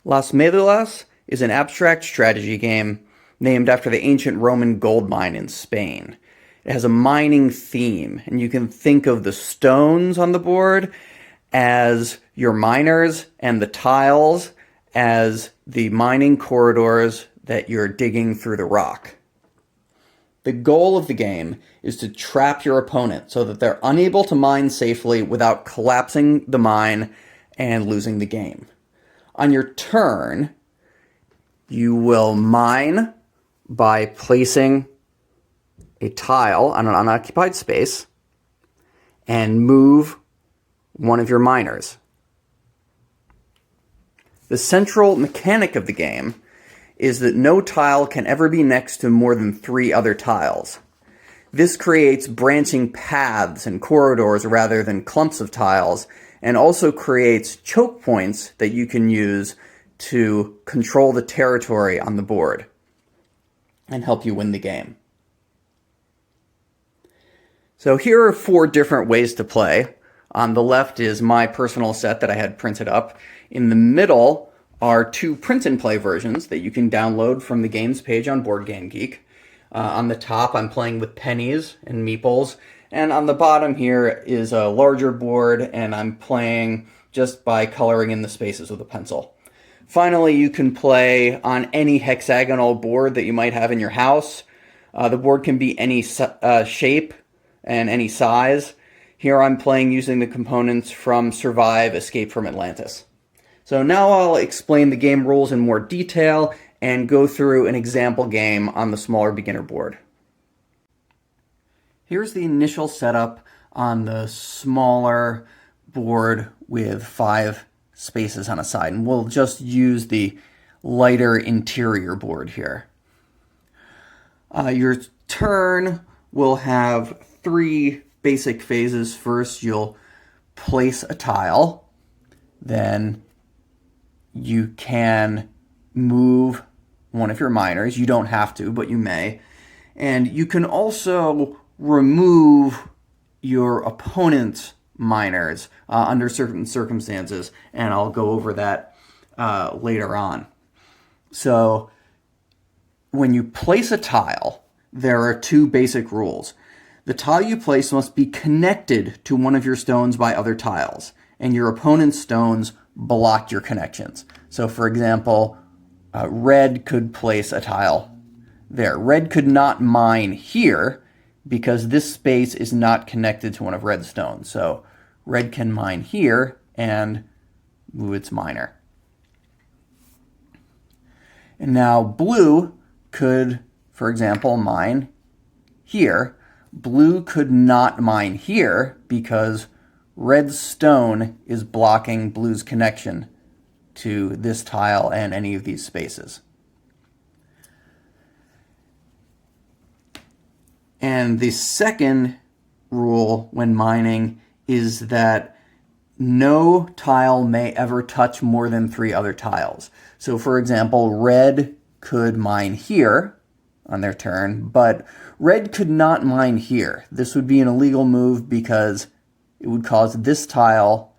Las Médulas is an abstract strategy game named after the ancient Roman gold mine in Spain. It has a mining theme, and you can think of the stones on the board as your miners and the tiles as the mining corridors that you're digging through the rock. The goal of the game is to trap your opponent so that they're unable to mine safely without collapsing the mine and losing the game. On your turn, you will mine by placing a tile on an unoccupied space and move one of your miners. The central mechanic of the game is that no tile can ever be next to more than 3 other tiles. This creates branching paths and corridors rather than clumps of tiles, and also creates choke points that you can use to control the territory on the board and help you win the game. So here are 4 different ways to play. On the left is my personal set that I had printed up. In the middle are 2 print-and-play versions that you can download from the games page on BoardGameGeek. On the top, I'm playing with pennies and meeples, and on the bottom here is a larger board, and I'm playing just by coloring in the spaces with a pencil. Finally, you can play on any hexagonal board that you might have in your house. The board can be any shape and any size. Here I'm playing using the components from Survive: Escape from Atlantis. So now I'll explain the game rules in more detail and go through an example game on the smaller beginner board. Here's the initial setup on the smaller board with 5 spaces on a side, and we'll just use the lighter interior board here. Your turn will have 3 basic phases. First, you'll place a tile, then you can move one of your miners. You don't have to, but you may. And you can also remove your opponent's miners under certain circumstances, and I'll go over that later on. So when you place a tile, there are 2 basic rules. The tile you place must be connected to one of your stones by other tiles, and your opponent's stones block your connections. So for example, red could place a tile there. Red could not mine here because this space is not connected to one of red's stones. So red can mine here and move its miner. And now blue could, for example, mine here. Blue could not mine here because red's stone is blocking blue's connection to this tile and any of these spaces. And the second rule when mining is that no tile may ever touch more than 3 other tiles. So for example, red could mine here on their turn, but red could not mine here. This would be an illegal move because it would cause this tile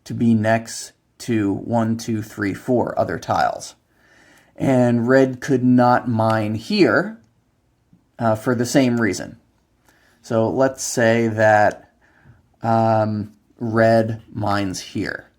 to be next to 1, 2, 3, 4 other tiles. And red could not mine here for the same reason. So let's say that red mines here.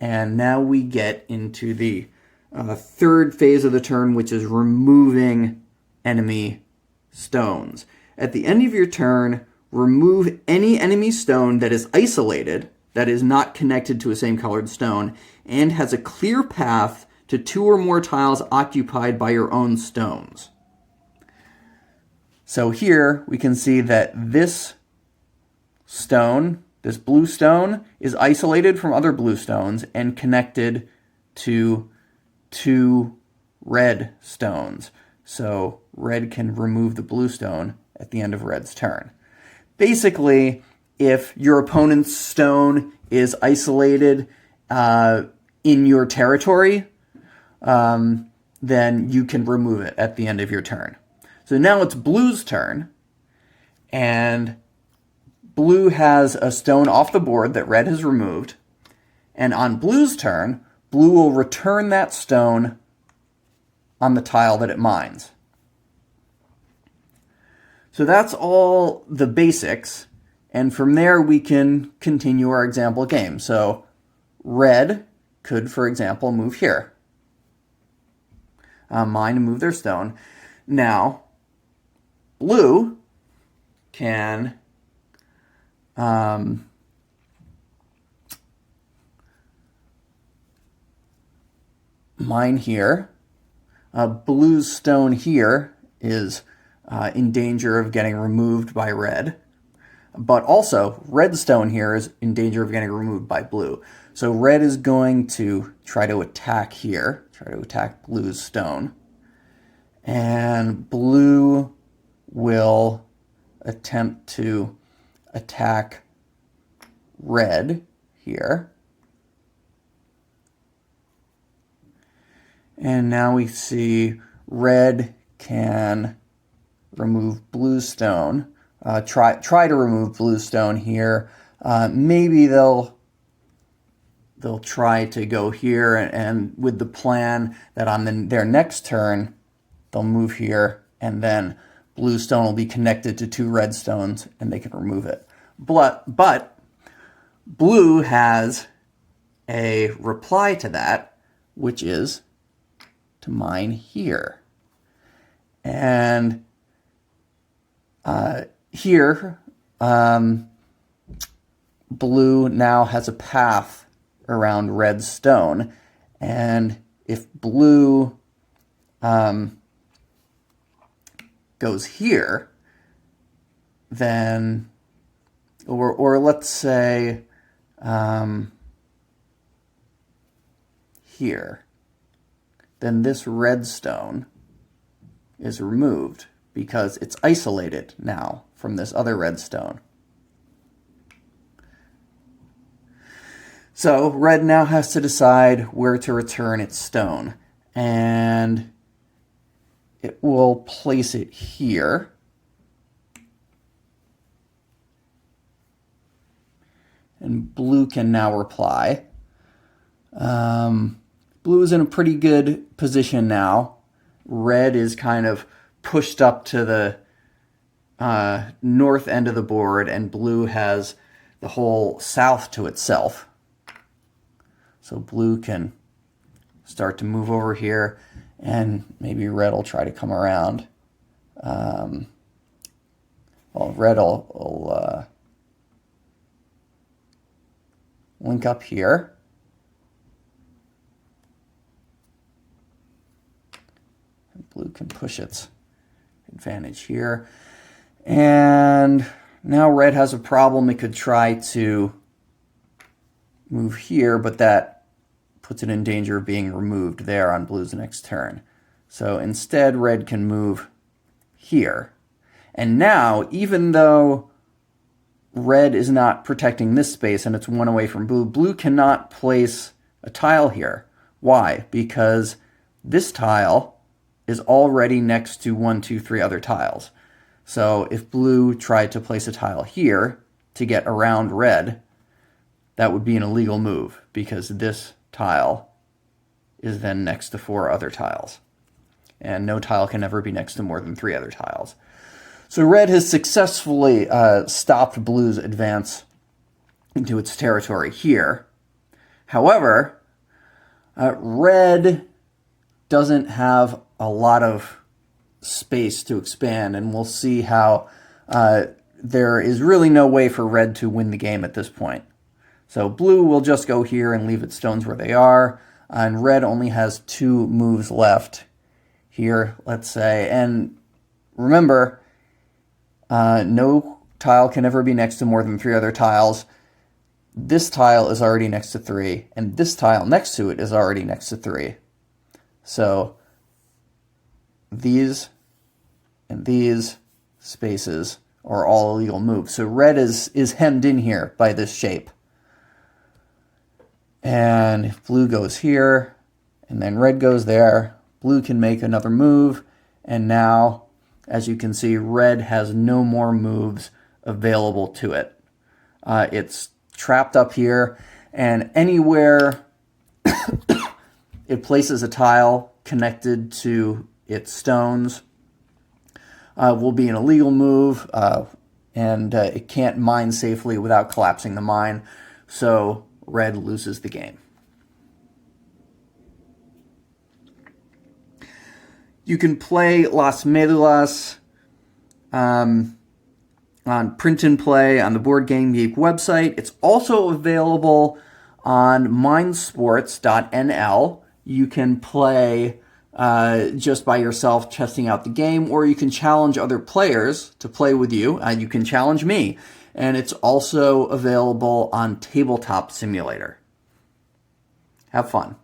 And now we get into the 3rd phase of the turn, which is removing enemy stones. At the end of your turn, remove any enemy stone that is isolated, that is not connected to a same colored stone, and has a clear path to 2 or more tiles occupied by your own stones. So here we can see that this stone, this blue stone, is isolated from other blue stones and connected to 2 red stones. So red can remove the blue stone at the end of red's turn. Basically, if your opponent's stone is isolated in your territory, then you can remove it at the end of your turn. So now it's blue's turn, and blue has a stone off the board that red has removed, and on blue's turn, blue will return that stone on the tile that it mines. So that's all the basics, and from there we can continue our example game. So red could, for example, move here. Mine and move their stone. Now, blue can mine here. Blue's stone here is in danger of getting removed by red. But also, red stone here is in danger of getting removed by blue. So red is going to try to attack here, try to attack blue's stone. And blue will attempt to attack red here. And now we see red can remove blue stone. Try to remove blue stone here. Maybe they'll try to go here, and with the plan that on their next turn they'll move here, and then blue stone will be connected to two red stones, and they can remove it. But blue has a reply to that, which is to mine here. And here, blue now has a path around red stone, and if blue goes here, then, or let's say here, then this red stone is removed because it's isolated now from this other red stone. So red now has to decide where to return its stone, and it will place it here. And blue can now reply. Blue is in a pretty good position now. Red is kind of pushed up to the north end of the board, and blue has the whole south to itself. So blue can start to move over here, and maybe red will try to come around. Well, red will link up here. And blue can push its advantage here. And now red has a problem. It could try to move here, but that puts it in danger of being removed there on blue's next turn. So instead, red can move here. And now, even though red is not protecting this space and it's one away from blue, blue cannot place a tile here. Why? Because this tile is already next to 1, 2, 3 other tiles. So if blue tried to place a tile here to get around red, that would be an illegal move because this tile is then next to 4 other tiles. And no tile can ever be next to more than 3 other tiles. So red has successfully stopped blue's advance into its territory here. However, red doesn't have a lot of space to expand, and we'll see how there is really no way for red to win the game at this point. So blue will just go here and leave its stones where they are, and red only has 2 moves left here, let's say. And remember, no tile can ever be next to more than 3 other tiles. This tile is already next to 3, and this tile next to it is already next to 3. So these and these spaces are all illegal moves. So red is hemmed in here by this shape. And if blue goes here, and then red goes there, blue can make another move, and now, as you can see, red has no more moves available to it. It's trapped up here, and anywhere it places a tile connected to its stones. Will be an illegal move, and it can't mine safely without collapsing the mine, so red loses the game. You can play Las Médulas on Print and Play on the Board Game Geek website. It's also available on mindsports.nl. You can play just by yourself, testing out the game, or you can challenge other players to play with you, and you can challenge me. And it's also available on Tabletop Simulator. Have fun.